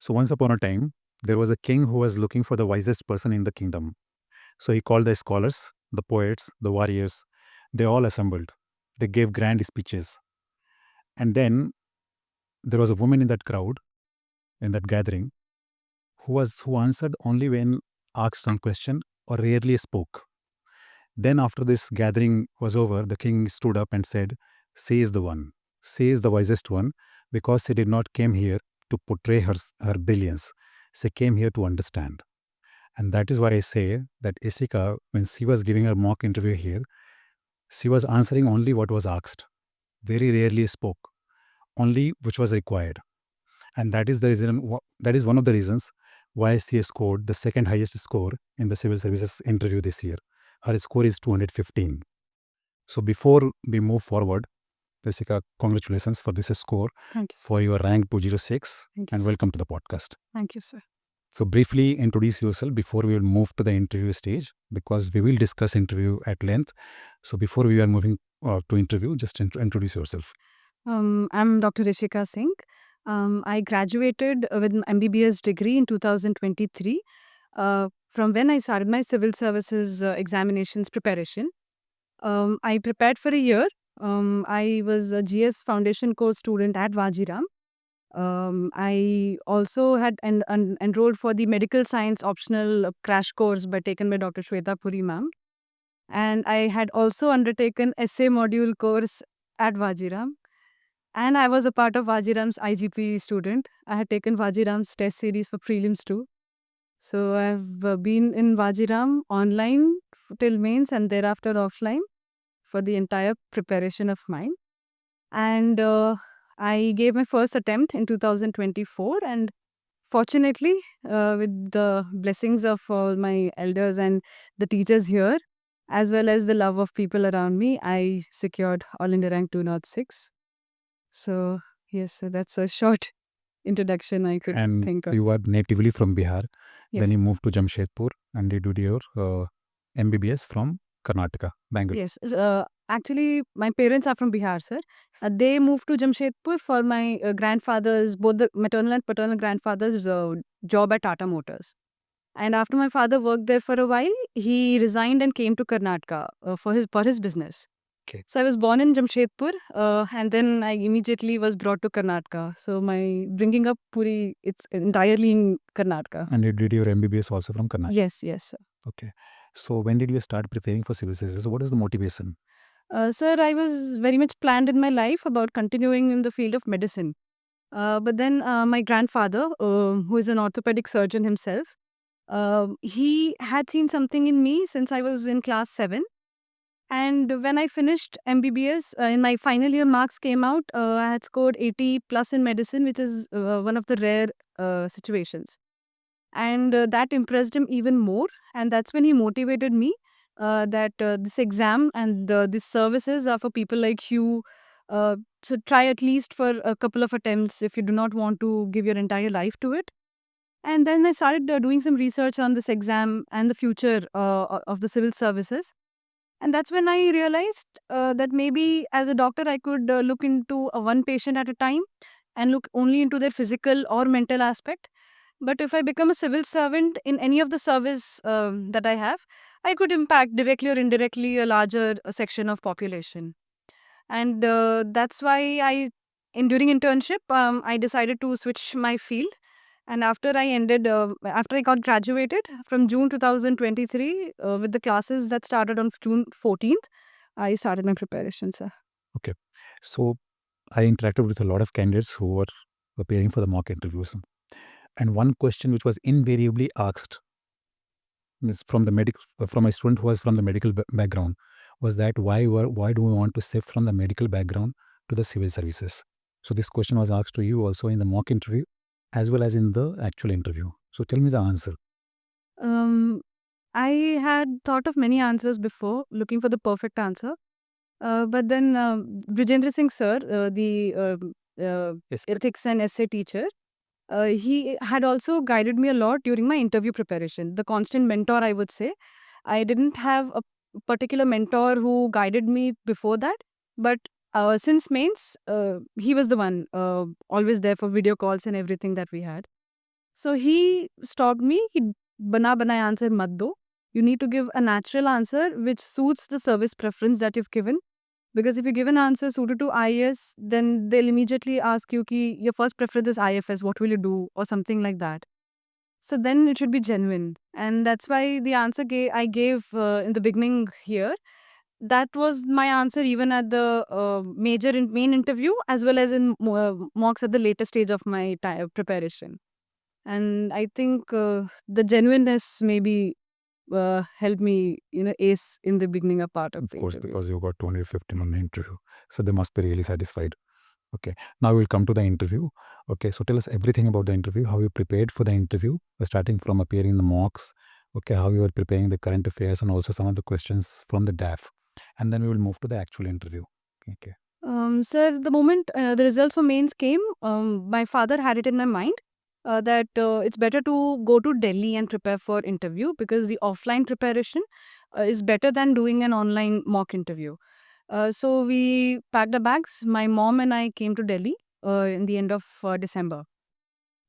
So once upon a time, there was a king who was looking for the wisest person in the kingdom. So he called the scholars, the poets, the warriors. They all assembled. They gave grand speeches. And then there was a woman in that crowd, in that gathering, who answered only when asked some question or rarely spoke. Then after this gathering was over, the king stood up and said, "She is the one. She is the wisest one, because she did not came here to portray her brilliance. She came here to understand." And that is why I say that Isika, when she was giving her mock interview here, she was answering only what was asked. Very rarely spoke, only which was required. And that is the reason. That is one of the reasons why she scored the second highest score in the civil services interview this year. Her score is 215. So before we move forward, Jessica, congratulations for this score, Thank you, sir. for your rank 206, Thank you, and sir. welcome to the podcast. Thank you, sir. So briefly introduce yourself before we will move to the interview stage, because we will discuss interview at length. So before we are moving to interview, just introduce yourself. I'm Dr. Rishika Singh. I graduated with an MBBS degree in 2023 from when I started my civil services examinations preparation. I prepared for a year. I was a GS Foundation course student at Vajiram. I also had enrolled for the medical science optional crash course taken by Dr. Shweta Puri ma'am. And I had also undertaken essay module course at Vajiram. And I was a part of Vajiram's IGP student. I had taken Vajiram's test series for prelims too. So I've been in Vajiram online till mains and thereafter offline for the entire preparation of mine. And I gave my first attempt in 2024. And fortunately, with the blessings of all my elders and the teachers here, as well as the love of people around me, I secured All India Rank 206. So, yes, so that's a short introduction I could And think of. you are natively from Bihar. Yes. Then you moved to Jamshedpur and you did your MBBS from Karnataka, Bangalore. Yes. Actually, my parents are from Bihar, sir. They moved to Jamshedpur for my grandfather's, both the maternal and paternal grandfather's job at Tata Motors. And after my father worked there for a while, he resigned and came to Karnataka for his business. Okay. So I was born in Jamshedpur, and then I immediately was brought to Karnataka. So my bringing up Puri, it's entirely in Karnataka. And you did your MBBS also from Karnataka. Yes, yes, sir. Okay. So when did you start preparing for civil service? So what is the motivation? Sir, I was very much planned in my life about continuing in the field of medicine. But then my grandfather, who is an orthopedic surgeon himself, he had seen something in me since I was in class 7. And when I finished MBBS, in my final year marks came out, I had scored 80 plus in medicine, which is one of the rare situations. And that impressed him even more. And that's when he motivated me that this exam and these services are for people like you. So try at least for a couple of attempts if you do not want to give your entire life to it. And then I started doing some research on this exam and the future of the civil services. And that's when I realized that maybe as a doctor, I could look into one patient at a time and look only into their physical or mental aspect. But if I become a civil servant in any of the service that I have, I could impact directly or indirectly a larger section of population. And that's why during internship, I decided to switch my field. And after I got graduated from June 2023 with the classes that started on June 14th, I started my preparation, sir. Okay. So I interacted with a lot of candidates who were preparing for the mock interviews. And one question which was invariably asked from a student who was from the medical background was that why do we want to shift from the medical background to the civil services? So this question was asked to you also in the mock interview as well as in the actual interview. So tell me the answer. Um, I had thought of many answers before, looking for the perfect answer. But then Brijendra Singh sir, the Yes. ethics and essay teacher, he had also guided me a lot during my interview preparation. The constant mentor, I would say. I didn't have a particular mentor who guided me before that, but since mains, he was the one always there for video calls and everything that we had. So he stopped me. He bana banaya answer mat do. You need to give a natural answer which suits the service preference that you've given. Because if you give an answer suited to IAS, then they'll immediately ask you ki your first preference is IFS, what will you do? Or something like that. So then it should be genuine. And that's why the answer I gave in the beginning here, that was my answer even at the main interview as well as in mocks at the later stage of my preparation. And I think the genuineness maybe helped me, ace in the beginning a part of Of the course, interview. because you got 215 on the interview. So they must be really satisfied. Okay. Now we'll come to the interview. Okay. So tell us everything about the interview, how you prepared for the interview, starting from appearing in the mocks. Okay. How you were preparing the current affairs and also some of the questions from the DAF. And then we will move to the actual interview. Okay. Sir, the moment the results for mains came, my father had it in my mind that it's better to go to Delhi and prepare for interview because the offline preparation is better than doing an online mock interview. So we packed our bags. My mom and I came to Delhi in the end of December.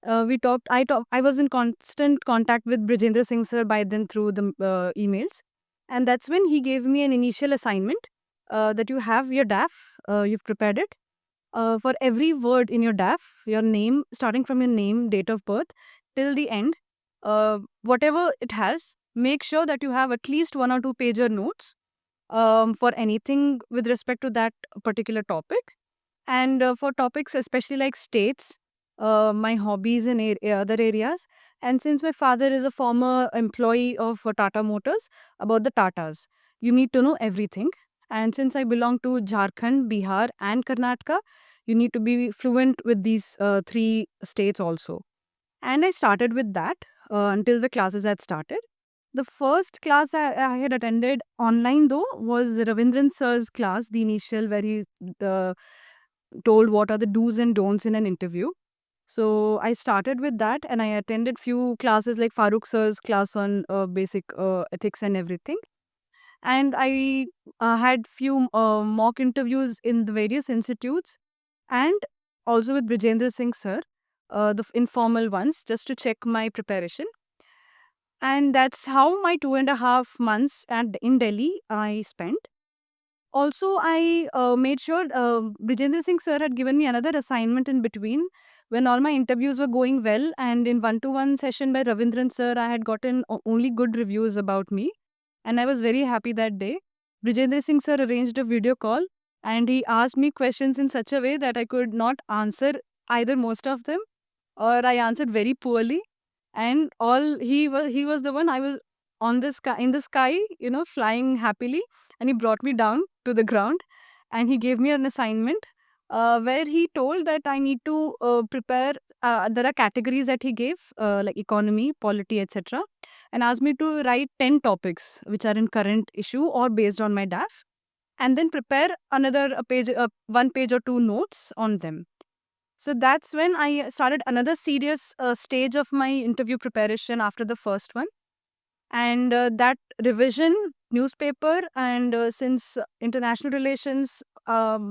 We talked. I was in constant contact with Brijendra Singh sir by then through the emails, and that's when he gave me an initial assignment that you have your DAF. You've prepared it. For every word in your DAF, your name, starting from your name, date of birth, till the end, whatever it has, make sure that you have at least 1 or 2 pager notes for anything with respect to that particular topic. And for topics, especially like states, my hobbies in other areas. And since my father is a former employee of Tata Motors, about the Tatas, you need to know everything. And since I belong to Jharkhand, Bihar, and Karnataka, you need to be fluent with these three states also. And I started with that until the classes had started. The first class I had attended online, though, was Ravindran sir's class, the initial, where he uh, told what are the do's and don'ts in an interview. So I started with that and I attended few classes like Farooq sir's class on basic ethics and everything. And I had few mock interviews in the various institutes and also with Brijendra Singh sir, the informal ones, just to check my preparation. And that's how my 2.5 months in Delhi I spent. Also, I made sure Brijendra Singh sir had given me another assignment in between when all my interviews were going well. And in one-to-one session by Ravindran sir, I had gotten only good reviews about me. And I was very happy that day. Brijendra Singh sir arranged a video call and he asked me questions in such a way that I could not answer either most of them or I answered very poorly. And all he was the one I was on the sky in the sky, flying happily, and he brought me down to the ground, and he gave me an assignment where he told that I need to prepare. There are categories that he gave, like economy, polity, etc., and asked me to write 10 topics which are in current issue or based on my DAF, and then prepare another page, 1 page or two notes on them. So that's when I started another serious stage of my interview preparation after the first one. And that revision newspaper, and since international relations, I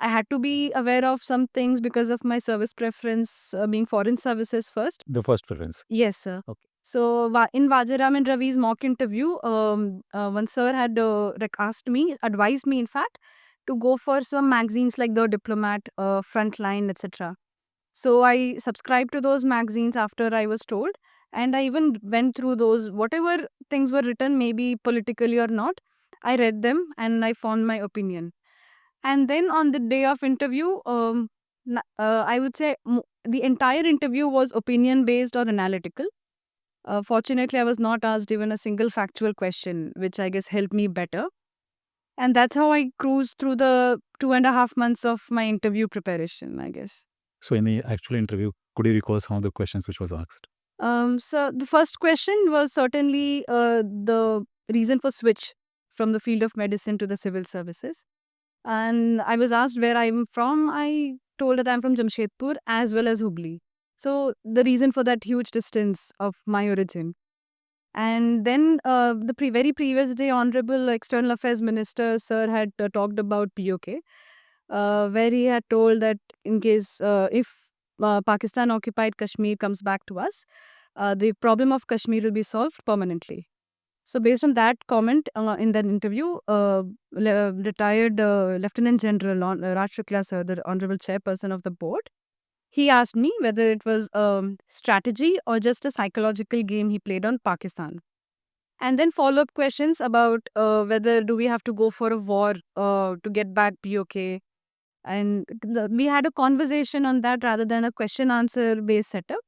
had to be aware of some things because of my service preference being foreign services first. The first preference. Yes, sir. Okay. So in Vajaram and Ravi's mock interview, one sir had advised me, in fact, to go for some magazines like The Diplomat, Frontline, etc. So I subscribed to those magazines after I was told, and I even went through those, whatever things were written, maybe politically or not. I read them and I formed my opinion. And then on the day of interview, I would say the entire interview was opinion based or analytical. Fortunately, I was not asked even a single factual question, which I guess helped me better. And that's how I cruised through the 2.5 months of my interview preparation, I guess. So in the actual interview, could you recall some of the questions which was asked? So the first question was certainly the reason for switch from the field of medicine to the civil services. And I was asked where I'm from. I told that I'm from Jamshedpur as well as Hubli. So the reason for that huge distance of my origin. And then the very previous day, Honorable External Affairs Minister Sir had talked about POK, where he had told that in case if Pakistan occupied Kashmir comes back to us, the problem of Kashmir will be solved permanently. So based on that comment in that interview, retired Lieutenant General Raj Shukla sir, the honorable chairperson of the board, he asked me whether it was strategy or just a psychological game he played on Pakistan. And then follow-up questions about whether do we have to go for a war to get back POK. And we had a conversation on that rather than a question answer based setup.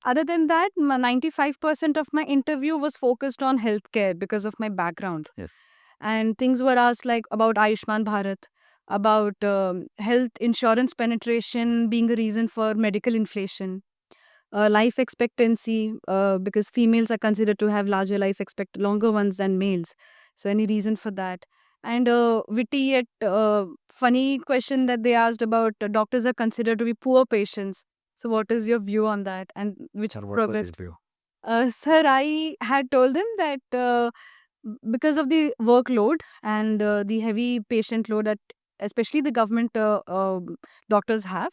Other than that, 95% of my interview was focused on healthcare because of my background. Yes. And things were asked like about Ayushman Bharat, about health insurance penetration being a reason for medical inflation, life expectancy, because females are considered to have longer ones than males. So any reason for that? And witty yet funny question that they asked about doctors are considered to be poor patients. So what is your view on that? And which Sir, what was progress? his view? Sir, I had told them that because of the workload and the heavy patient load that especially the government doctors have,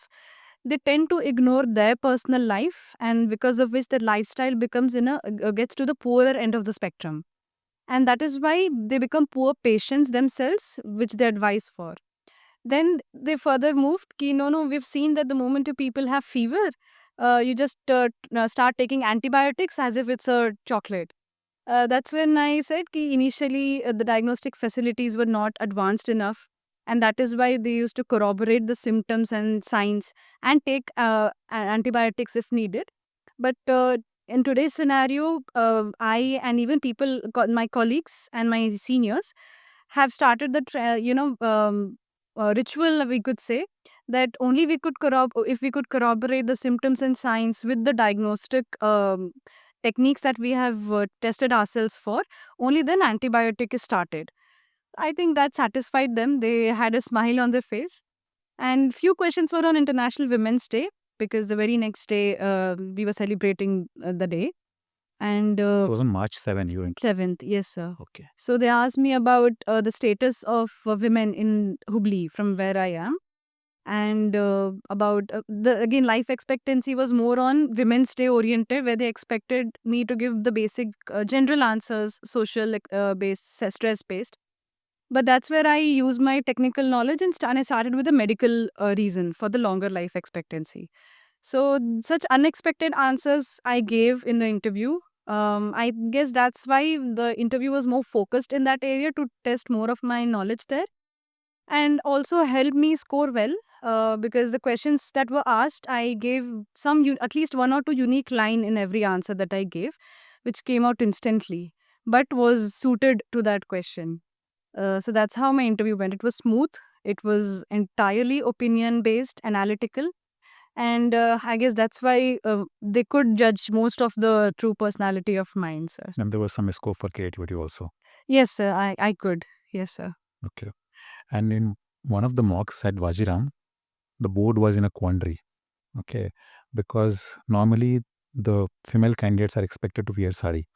they tend to ignore their personal life, and because of which their lifestyle becomes gets to the poorer end of the spectrum, and that is why they become poor patients themselves, which they advise for. Then they further moved ki no, we've seen that the moment you people have fever, you just start taking antibiotics as if it's a chocolate. That's when I said ki initially the diagnostic facilities were not advanced enough, and that is why they used to corroborate the symptoms and signs and take antibiotics if needed. But in today's scenario, I and even my colleagues and my seniors have started the ritual, we could say, that only we could if we could corroborate the symptoms and signs with the diagnostic techniques that we have tested ourselves for, only then antibiotic is started. I think that satisfied them. They had a smile on their face. And few questions were on International Women's Day because the very next day we were celebrating the day. And It was on March 7, you went. 7th, yes, sir. Okay. So they asked me about the status of women in Hubli from where I am. And about the again life expectancy was more on Women's Day oriented, where they expected me to give the basic general answers, social based, stress based. But that's where I used my technical knowledge and I started with a medical reason for the longer life expectancy. So such unexpected answers I gave in the interview. I guess that's why the interview was more focused in that area to test more of my knowledge there, and also helped me score well because the questions that were asked, I gave at least one or two unique line in every answer that I gave, which came out instantly, but was suited to that question. So that's how my interview went. It was smooth. It was entirely opinion based, analytical, and I guess that's why they could judge most of the true personality of mine, sir. And there was some scope for creativity also. Yes, sir. I could. Yes, sir. Okay. And in one of the mocks at Vajiram, the board was in a quandary. Okay. Because normally the female candidates are expected to wear sari,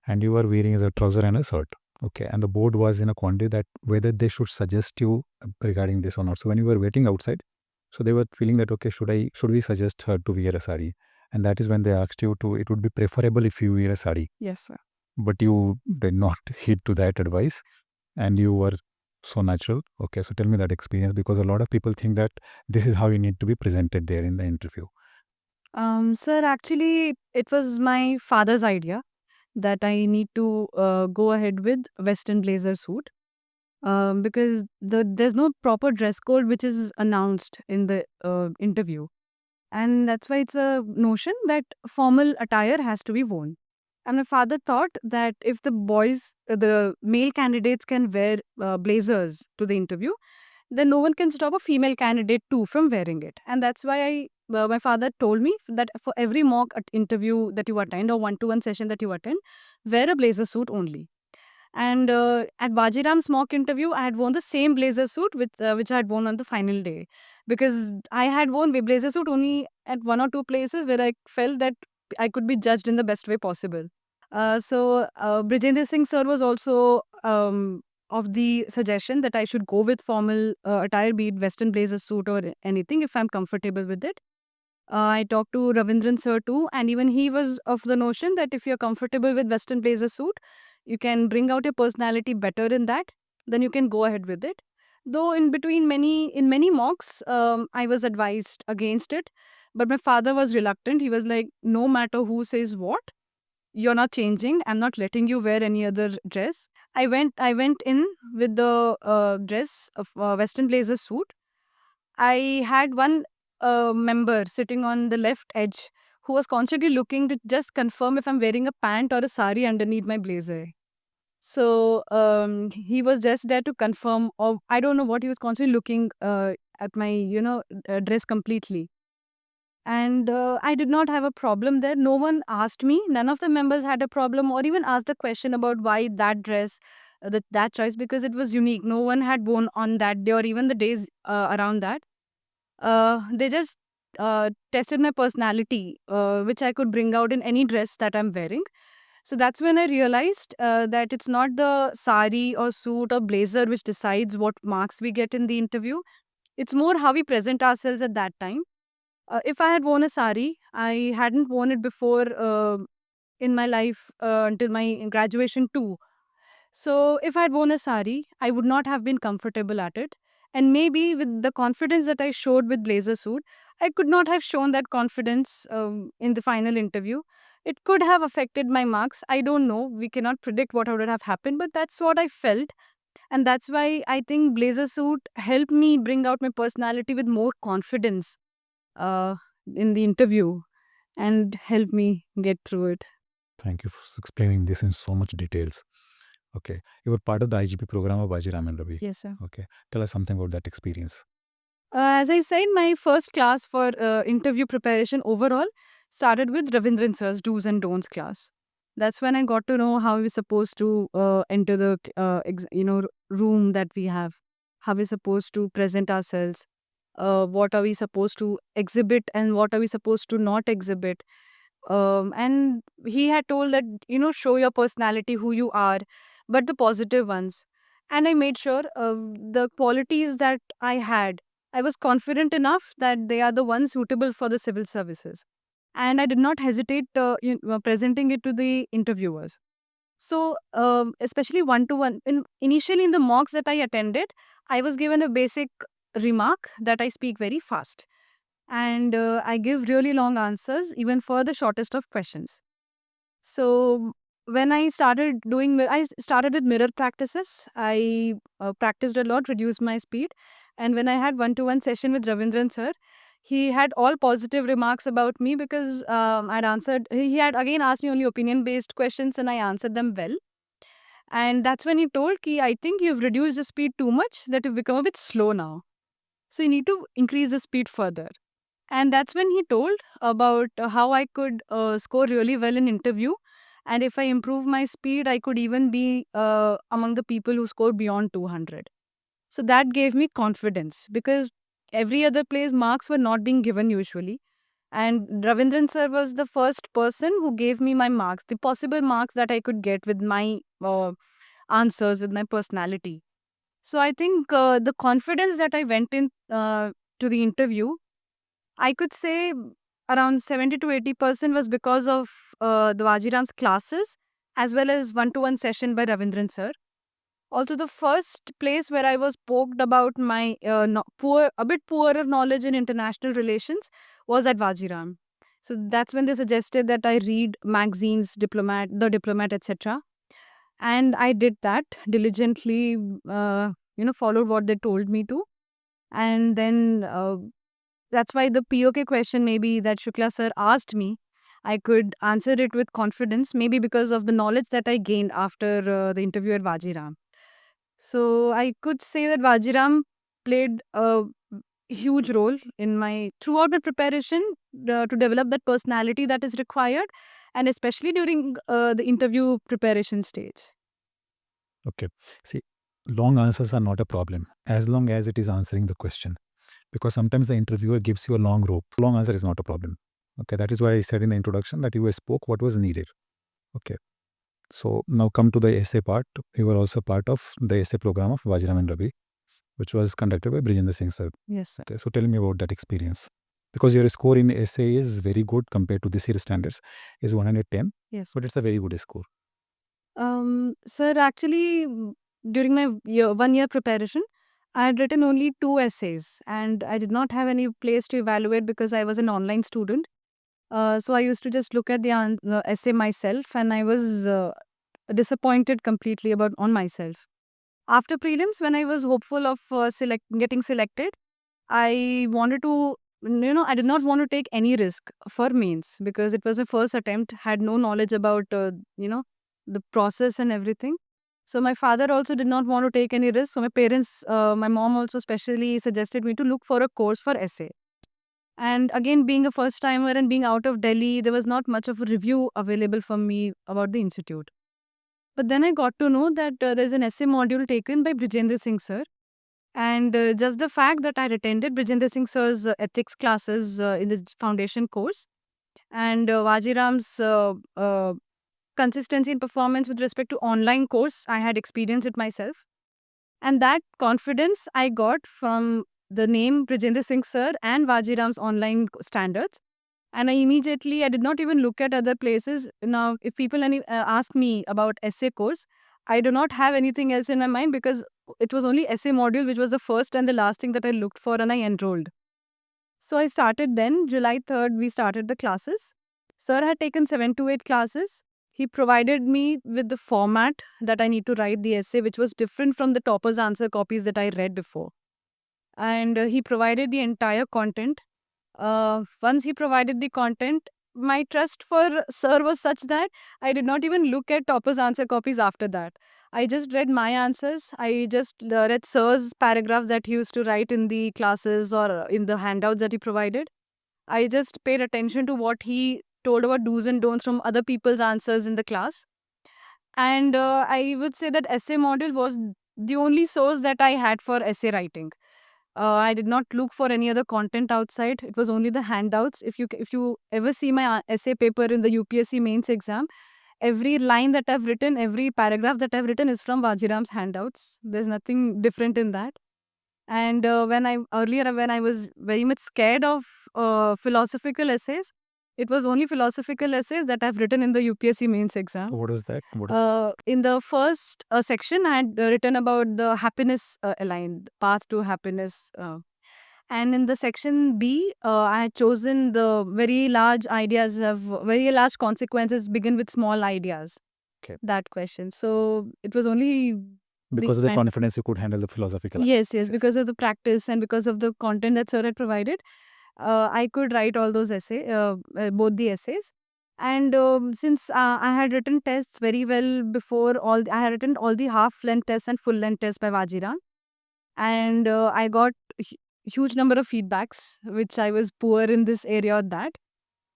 and you were wearing a trouser and a shirt. Okay. And the board was in a quandary that whether they should suggest you regarding this or not. So when you were waiting outside, so they were feeling that, okay, should we suggest her to wear a sari? And that is when they asked you to, it would be preferable if you wear a sari. Yes, sir. But you did not heed to that advice, and you were so natural. Okay, so tell me that experience, because a lot of people think that this is how you need to be presented there in the interview. Sir, actually, it was my father's idea that I need to go ahead with Western blazer suit because there's no proper dress code which is announced in the interview. And that's why it's a notion that formal attire has to be worn. And my father thought that if the male candidates can wear blazers to the interview, then no one can stop a female candidate too from wearing it. And that's why my father told me that for every interview that you attend or one-to-one session that you attend, wear a blazer suit only. And at Bajiram's mock interview, I had worn the same blazer suit which I had worn on the final day, because I had worn a blazer suit only at one or two places where I felt that I could be judged in the best way possible. Brijendra Singh sir was also of the suggestion that I should go with formal attire, be it Western blazer suit or anything, if I'm comfortable with it. I talked to Ravindran sir too, and even he was of the notion that if you're comfortable with Western blazer suit, you can bring out your personality better in that, then you can go ahead with it. Though in many mocks, I was advised against it, but my father was reluctant. He was like, no matter who says what, you're not changing. I'm not letting you wear any other dress. I went in with the dress of Western blazer suit. I had one member sitting on the left edge who was constantly looking to just confirm if I'm wearing a pant or a sari underneath my blazer. So he was just there to confirm, or I don't know what he was constantly looking at my, dress completely. And I did not have a problem there. No one asked me. None of the members had a problem or even asked a question about why that dress, that choice, because it was unique. No one had worn on that day or even the days around that. They just tested my personality, which I could bring out in any dress that I'm wearing. So that's when I realized that it's not the sari or suit or blazer which decides what marks we get in the interview. It's more how we present ourselves at that time. If I had worn a sari, I hadn't worn it before in my life until my graduation too. So if I had worn a sari, I would not have been comfortable at it. And maybe with the confidence that I showed with blazer suit, I could not have shown that confidence in the final interview. It could have affected my marks. I don't know. We cannot predict what would have happened, but that's what I felt. And that's why I think blazer suit helped me bring out my personality with more confidence uh, in the interview and helped me get through it. Thank you for explaining this in so much details. Okay, you were part of the IGP program of Bajiram and Ravi. Yes, sir. Okay, tell us something about that experience. As I said, my first class for interview preparation overall started with Ravindran sir's do's and don'ts class. That's when I got to know how we're supposed to enter the room that we have, how we're supposed to present ourselves, what are we supposed to exhibit and what are we supposed to not exhibit. And he had told that, show your personality, who you are, but the positive ones. And I made sure the qualities that I had, I was confident enough that they are the ones suitable for the civil services. And I did not hesitate presenting it to the interviewers. So, especially one to one, initially in the mocks that I attended, I was given a basic remark that I speak very fast and I give really long answers even for the shortest of questions. So when I started with mirror practices. I practiced a lot, reduced my speed, and when I had one-to-one session with Ravindran sir, he had all positive remarks about me because I'd answered. He had again asked me only opinion-based questions, and I answered them well. And that's when he told, "Ki I think you've reduced the speed too much. That you've become a bit slow now. So you need to increase the speed further." And that's when he told about how I could score really well in interview. And if I improve my speed, I could even be among the people who score beyond 200. So that gave me confidence because every other place marks were not being given usually. And Ravindran sir was the first person who gave me my marks, the possible marks that I could get with my answers, with my personality. So I think the confidence that I went in to the interview, I could say around 70 to 80% was because of the Vajiram's classes as well as one-to-one session by Ravindran sir. Also, the first place where I was poked about my a bit poorer knowledge in international relations was at Vajiram. So that's when they suggested that I read magazines, The Diplomat, etc. And I did that diligently, followed what they told me to. And then that's why the POK question maybe that Shukla sir asked me, I could answer it with confidence, maybe because of the knowledge that I gained after the interview at Vajiram. So I could say that Vajiram played a huge role in my throughout my preparation to develop that personality that is required, and especially during the interview preparation stage. Okay, see, long answers are not a problem as long as it is answering the question. Because sometimes the interviewer gives you a long rope. Long answer is not a problem. Okay, that is why I said in the introduction that you spoke what was needed. Okay, so now come to the essay part. You were also part of the essay program of Vajiram and Ravi, which was conducted by Brijendra Singh sir. Yes, sir. Okay, so tell me about that experience. because your score in essay is very good compared to this year standards, is 110, Yes. but it's a very good score. Sir, actually, during my 1 year preparation, I had written only 2 essays, and I did not have any place to evaluate because I was an online student. So I used to just look at the essay myself, and I was disappointed completely about on myself. After prelims, when I was hopeful of getting selected, I wanted to, I did not want to take any risk for mains because it was my first attempt, had no knowledge about, the process and everything. So my father also did not want to take any risk. So my parents, my mom also specially suggested me to look for a course for essay. And again, being a first timer and being out of Delhi, there was not much of a review available for me about the institute. But then I got to know that there's an essay module taken by Brijendra Singh sir. And just the fact that I attended Brijendra Singh sir's ethics classes in the foundation course and Vajiram's consistency in performance with respect to online course, I had experienced it myself. And that confidence I got from the name Brijendra Singh sir and Vajiram's online standards. And I did not even look at other places. Now, if people ask me about essay course, I do not have anything else in my mind because it was only essay module, which was the first and the last thing that I looked for, and I enrolled. So I started then, July 3rd, we started the classes. Sir had taken 7 to 8 classes. He provided me with the format that I need to write the essay, which was different from the topper's answer copies that I read before. And he provided the entire content. Once he provided the content, my trust for sir was such that I did not even look at topper's answer copies after that. I just read my answers. I just read sir's paragraphs that he used to write in the classes or in the handouts that he provided. I just paid attention to what he told about do's and don'ts from other people's answers in the class. And I would say that essay module was the only source that I had for essay writing. I did not look for any other content outside. It was only the handouts. If you ever see my essay paper in the UPSC mains exam, every line that I've written, every paragraph that I've written is from Vajiram's handouts. There's nothing different in that. And when I was very much scared of philosophical essays, it was only philosophical essays that I've written in the UPSC mains exam. What is that? In the first section, I had written about the happiness aligned path to happiness. And in the section B, I had chosen the very large ideas have very large consequences begin with small ideas. Okay. That question. So it was only Because of the kind- confidence you could handle the philosophical yes, aspects. because of the practice and because of the content that sir had provided, I could write all those both the essays. And since I had written tests very well before I had written all the half-length tests and full-length tests by Vajiram. And I got huge number of feedbacks, which I was poor in this area or that.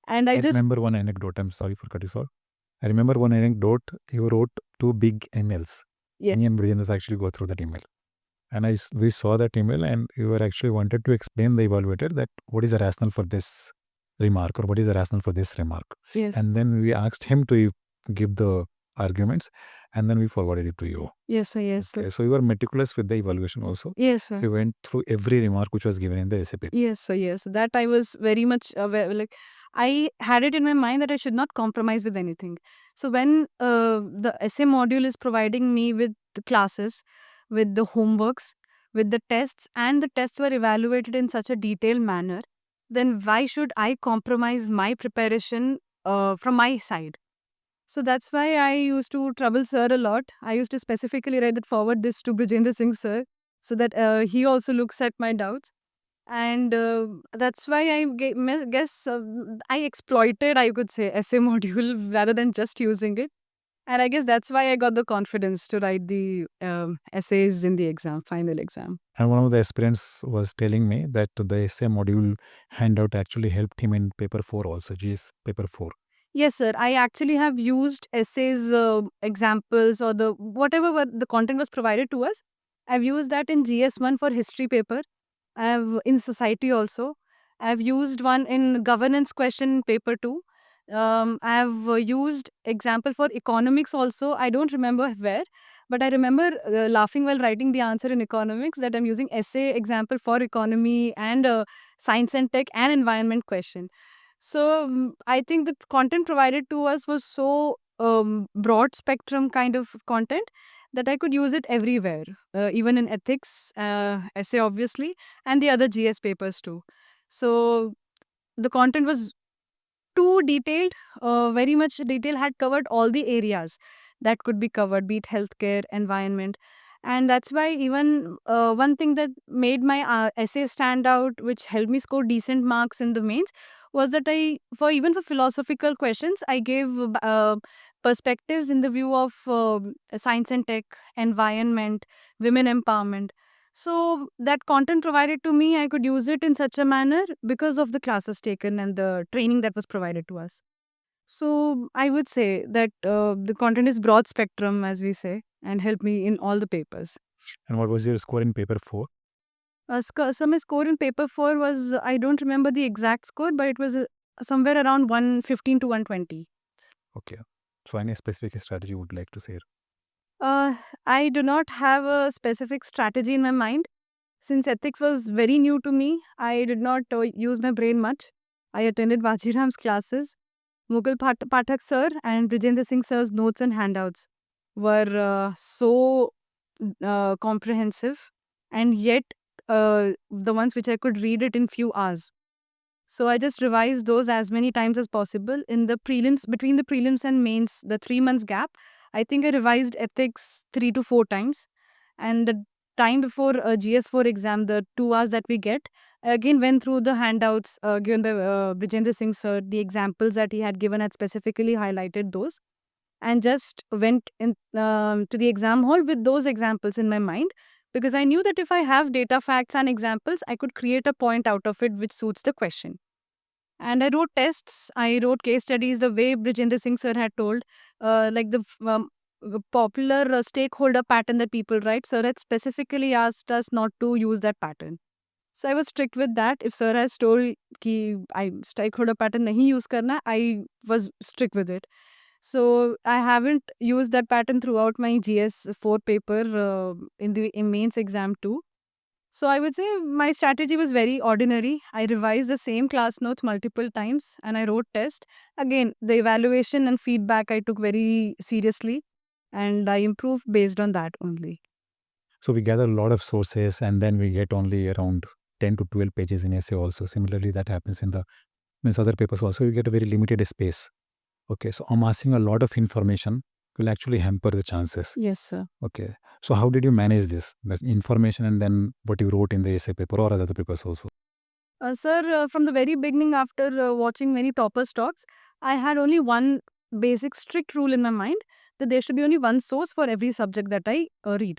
And I just, remember one anecdote. I'm sorry for cutting you short. I remember one anecdote. You wrote 2 big emails. Yeah. Me and Brilliant actually go through that email. And we saw that email, and you were actually wanted to explain the evaluator that what is the rationale for this remark or what is the rationale for this remark. yes, And then we asked him to give the arguments, and then we forwarded it to you. yes, sir, yes, sir. Okay, so you were meticulous with the evaluation also. Yes, sir. You went through every remark which was given in the essay paper. Yes, sir, yes. That I was very much aware. Like, I had it in my mind that I should not compromise with anything. So when the essay module is providing me with the classes, with the homeworks, with the tests, and the tests were evaluated in such a detailed manner, then why should I compromise my preparation from my side? So that's why I used to trouble sir a lot. I used to specifically write it forward this to Brijendra Singh sir so that he also looks at my doubts. And that's why guess I exploited, I could say, essay module rather than just using it. And I guess that's why I got the confidence to write the essays in the exam, final exam. And one of the aspirants was telling me that the essay module handout actually helped him in paper 4 also, GS paper 4. Yes, sir. I actually have used essays, examples, or the whatever the content was provided to us. I've used that in GS1 for history paper. I've in society also. I've used one in governance question paper 2. I have used example for economics also. I don't remember where, but I remember laughing while writing the answer in economics that I'm using essay example for economy and science and tech and environment question. So I think the content provided to us was so broad spectrum kind of content that I could use it everywhere, even in ethics, essay obviously, and the other GS papers too. So the content was too detailed, very much detail, had covered all the areas that could be covered, be it healthcare, environment. And that's why even one thing that made my essay stand out, which helped me score decent marks in the mains, was that even for philosophical questions, I gave perspectives in the view of science and tech, environment, women empowerment. So that content provided to me, I could use it in such a manner because of the classes taken and the training that was provided to us. So I would say that the content is broad spectrum, as we say, and help me in all the papers. And what was your score in paper 4? So my score in paper 4 was, I don't remember the exact score, but it was somewhere around 115 to 120. Okay. So any specific strategy you would like to share? Uh, I do not have a specific strategy in my mind. Since ethics was very new to me, I did not use my brain much. I attended Vajiram's classes. Mughal Pathak sir and Brijendra Singh sir's notes and handouts were so comprehensive, and yet the ones which I could read it in few hours. So I just revised those as many times as possible. In the prelims, between the prelims and mains, the 3 months gap, I think I revised ethics 3 to 4 times. And the time before GS4 exam, the 2 hours that we get, I again went through the handouts given by Brijendra Singh sir, the examples that he had given had specifically highlighted those, and just went in to the exam hall with those examples in my mind, because I knew that if I have data, facts, and examples, I could create a point out of it which suits the question. And I wrote tests, I wrote case studies the way Brijendra Singh sir had told, like the popular stakeholder pattern that people write. Sir had specifically asked us not to use that pattern. So I was strict with that. If sir has told कि I stakeholder pattern nahi use karna, I was strict with it. So I haven't used that pattern throughout my GS4 paper in mains exam too. So I would say my strategy was very ordinary. I revised the same class notes multiple times and I wrote tests. Again, the evaluation and feedback I took very seriously and I improved based on that only. So we gather a lot of sources and then we get only around 10 to 12 pages in essay also. Similarly, that happens in the means other papers also. You get a very limited space. Okay, so amassing a lot of information will actually hamper the chances. Yes, sir. Okay, so how did you manage this? The information and then what you wrote in the essay paper or other papers also? Sir, from the very beginning, after watching many toppers talks, I had only one basic strict rule in my mind, that there should be only one source for every subject that I read.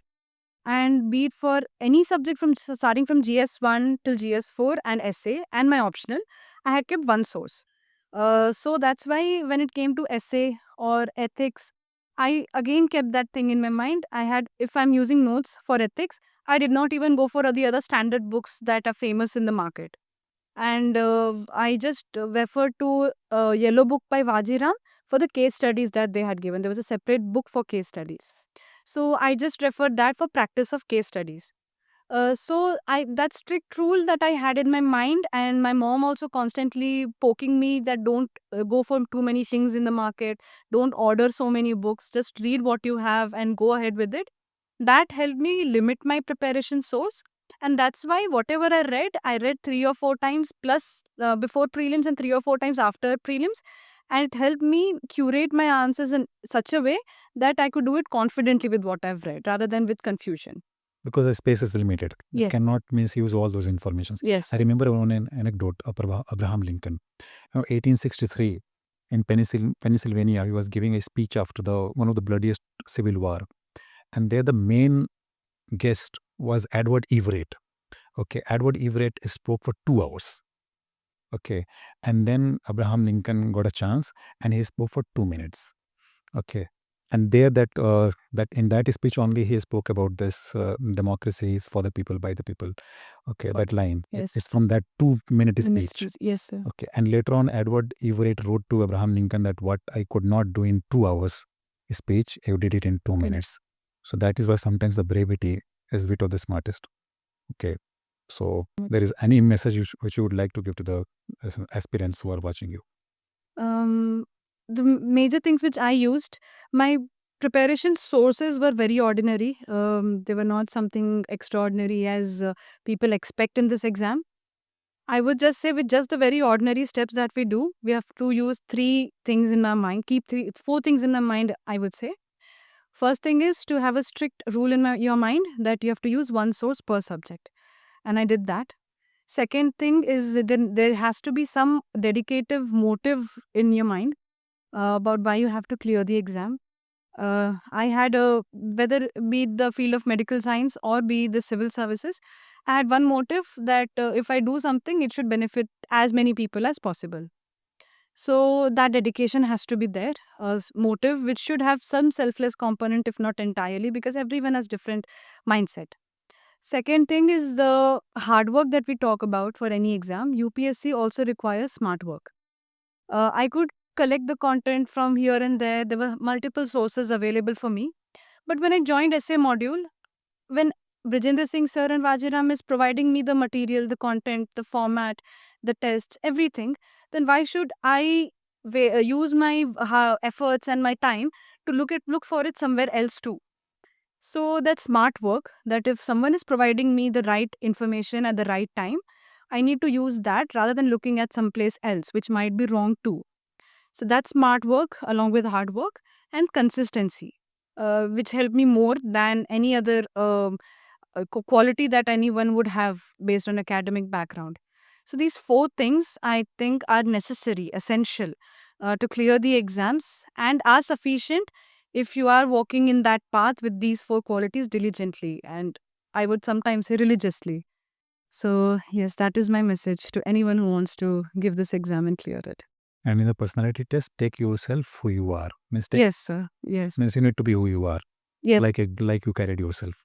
And be it for any subject from starting from GS1 till GS4 and essay and my optional, I had kept one source. So that's why when it came to essay or ethics, I again kept that thing in my mind. I had, if I'm using notes for ethics, I did not even go for the other standard books that are famous in the market. And I just referred to Yellow Book by Vajiram for the case studies that they had given. There was a separate book for case studies. So I just referred that for practice of case studies. So I, that strict rule that I had in my mind, and my mom also constantly poking me that don't go for too many things in the market, don't order so many books, just read what you have and go ahead with it. That helped me limit my preparation source, and that's why whatever I read 3 or 4 times plus before prelims and 3 or 4 times after prelims, and it helped me curate my answers in such a way that I could do it confidently with what I've read rather than with confusion. Because the space is limited. You Yes. cannot misuse all those informations. Yes. I remember one anecdote of Abraham Lincoln. 1863 in Pennsylvania, he was giving a speech after the one of the bloodiest civil war, and there the main guest was Edward Everett. Okay, Edward Everett spoke for 2 hours. Okay, and then Abraham Lincoln got a chance and he spoke for 2 minutes. Okay, And there, that in that speech only, he spoke about this democracy is for the people, by the people. Okay, that line. Yes. It's from that 2-minute The next speech. is- Yes, sir. Okay, and later on, Edward Everett wrote to Abraham Lincoln that what I could not do in 2 hours speech, I did it in 2 minutes. So that is why sometimes the brevity is wit of the smartest. Okay, so there is any message which you would like to give to the aspirants who are watching you? The major things which I used, my preparation sources were very ordinary. They were not something extraordinary as people expect in this exam. I would just say with just the very ordinary steps that we do, we have to use 3 things in my mind. Keep 4 things in my mind, I would say. First thing is to have a strict rule in your mind that you have to use one source per subject. And I did that. Second thing is then there has to be some dedicative motive in your mind about why you have to clear the exam. I had whether be it the field of medical science or be the civil services, I had one motive that if I do something, it should benefit as many people as possible. So that dedication has to be there. Motive which should have some selfless component, if not entirely, because everyone has different mindset. Second thing is the hard work that we talk about for any exam. UPSC also requires smart work. I could collect the content from here and there. There were multiple sources available for me. But when I joined essay module, when Brijendra Singh sir and Vajiram is providing me the material, the content, the format, the tests, everything, then why should I use my efforts and my time to look for it somewhere else too? So that's smart work. That if someone is providing me the right information at the right time, I need to use that rather than looking at someplace else, which might be wrong too. So that's smart work along with hard work and consistency, which helped me more than any other quality that anyone would have based on academic background. So these 4 things I think are necessary, essential to clear the exams and are sufficient if you are walking in that path with these 4 qualities diligently and I would sometimes say religiously. So yes, that is my message to anyone who wants to give this exam and clear it. And in the personality test, take yourself who you are. Yes, sir. Yes. Means you need to be who you are, Yep. like you carried yourself.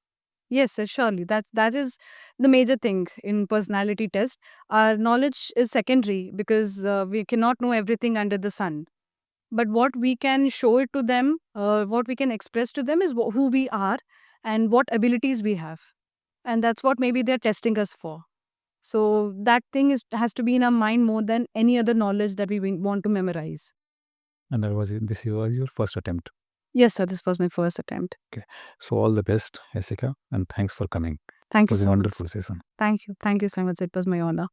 Yes, sir, surely. That is the major thing in personality test. Our knowledge is secondary because we cannot know everything under the sun. But what we can show it to them, what we can express to them is who we are and what abilities we have. And that's what maybe they're testing us for. So that thing has to be in our mind more than any other knowledge that we want to memorize. And this was your first attempt. Yes, sir, this was my first attempt. So all the best, Jessica, and thanks for coming. Thank It you was a so much. wonderful session. Thank you. Thank you so much. It was my honor.